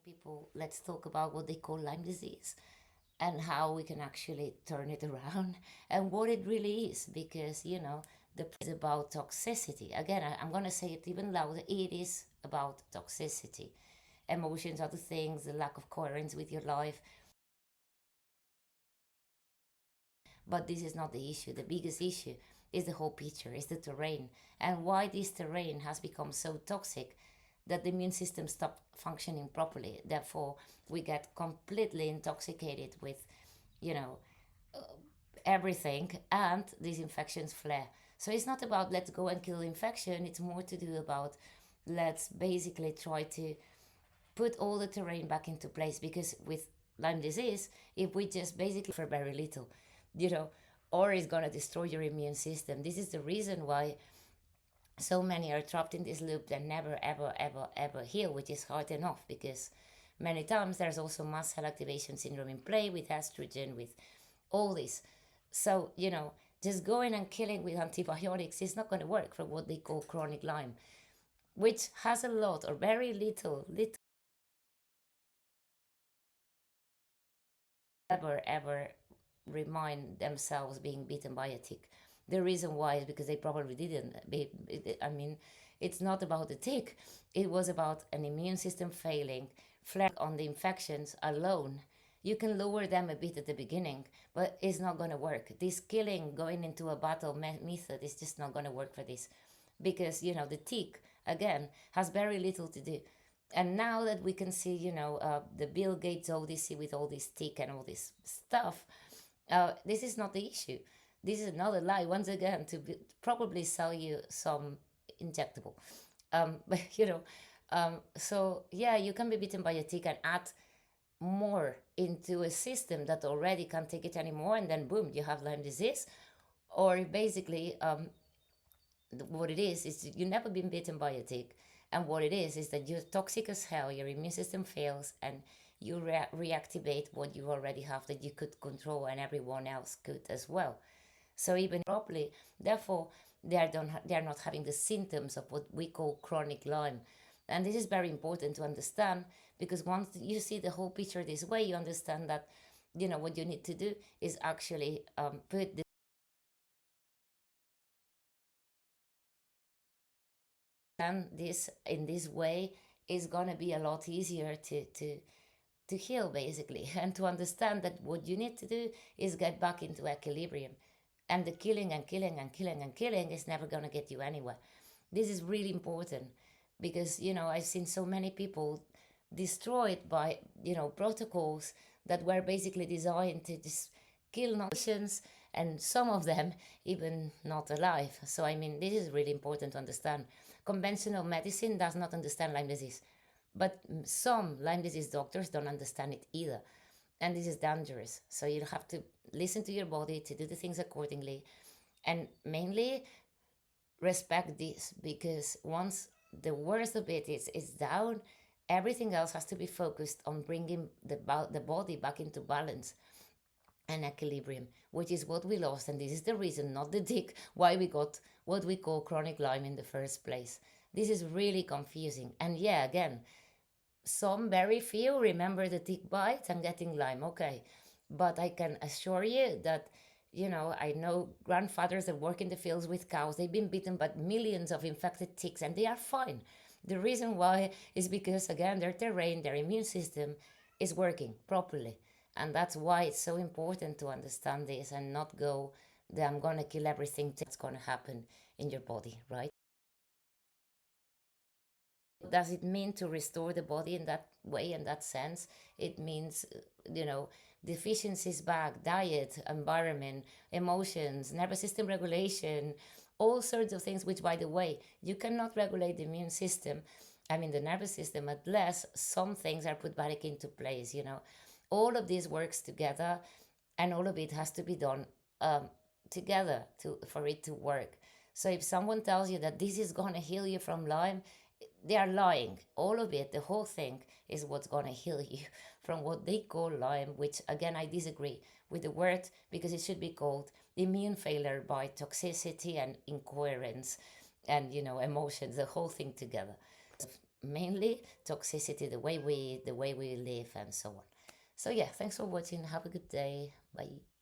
people, let's talk about what they call Lyme disease and how we can actually turn it around and what it really is. Because, the is about toxicity. Again, I'm going to say it even louder. It is about toxicity. Emotions, other things, the lack of coherence with your life. But this is not the issue. The biggest issue is the whole picture, is the terrain, and why this terrain has become so toxic that the immune system stopped functioning properly. Therefore, we get completely intoxicated with, you know, everything, and these infections flare. So it's not about let's go and kill infection, it's more to do about let's basically try to put all the terrain back into place. Because with Lyme disease, if we just basically for very little, you know, or it's gonna destroy your immune system. This is the reason why so many are trapped in this loop that never ever ever ever heal, which is hard enough because many times there's also mast cell activation syndrome in play with estrogen, with all this. So, just going and killing with antibiotics is not going to work for what they call chronic Lyme, which has a lot or very little ever remind themselves being bitten by a tick. The reason why is because they probably didn't. I mean, it's not about the tick. It was about an immune system failing, flare on the infections alone. You can lower them a bit at the beginning, but it's not going to work. This killing, going into a battle method is just not going to work for this. Because, the tick, again, has very little to do. And now that we can see, the Bill Gates Odyssey with all this tick and all this stuff, this is not the issue. This is another lie, once again, to probably sell you some injectable. But, so yeah, you can be bitten by a tick and add more into a system that already can't take it anymore, and then boom, you have Lyme disease. Or basically, what it is you've never been bitten by a tick, and what it is that you're toxic as hell, your immune system fails, and you reactivate what you already have that you could control and everyone else could as well. So even properly, therefore, they are not having the symptoms of what we call chronic Lyme. And this is very important to understand, because once you see the whole picture this way, you understand that, what you need to do is actually put this in this way is gonna be a lot easier to heal, basically, and to understand that what you need to do is get back into equilibrium, and the killing and killing and killing and killing is never gonna get you anywhere. This is really important, because I've seen so many people destroyed by protocols that were basically designed to just kill nations, and some of them even not alive. So I mean, this is really important to understand. Conventional medicine does not understand Lyme disease, but some Lyme disease doctors don't understand it either, and this is dangerous. So you have to listen to your body to do the things accordingly, and mainly respect this, because once the worst of it is down, everything else has to be focused on bringing the body back into balance and equilibrium, which is what we lost. And this is the reason, not the tick, why we got what we call chronic Lyme in the first place. This is really confusing. And yeah, again, some very few remember the tick bite and getting Lyme, okay. But I can assure you that, I know grandfathers that work in the fields with cows, they've been bitten by millions of infected ticks and they are fine. The reason why is because, again, their terrain, their immune system is working properly. And that's why it's so important to understand this and not go that I'm going to kill everything that's going to happen in your body, right? Does it mean to restore the body in that way, in that sense? It means, deficiencies back, diet, environment, emotions, nervous system regulation, all sorts of things, which, by the way, you cannot regulate the immune system, I mean the nervous system, unless some things are put back into place. All of this works together, and all of it has to be done together for it to work. So if someone tells you that this is going to heal you from Lyme, they are lying. All of it, the whole thing, is what's going to heal you from what they call Lyme, which, again, I disagree with the word, because it should be called immune failure by toxicity and incoherence and emotions, the whole thing together. mainly toxicity, the way we live and so on. So yeah, thanks for watching. Have a good day. Bye.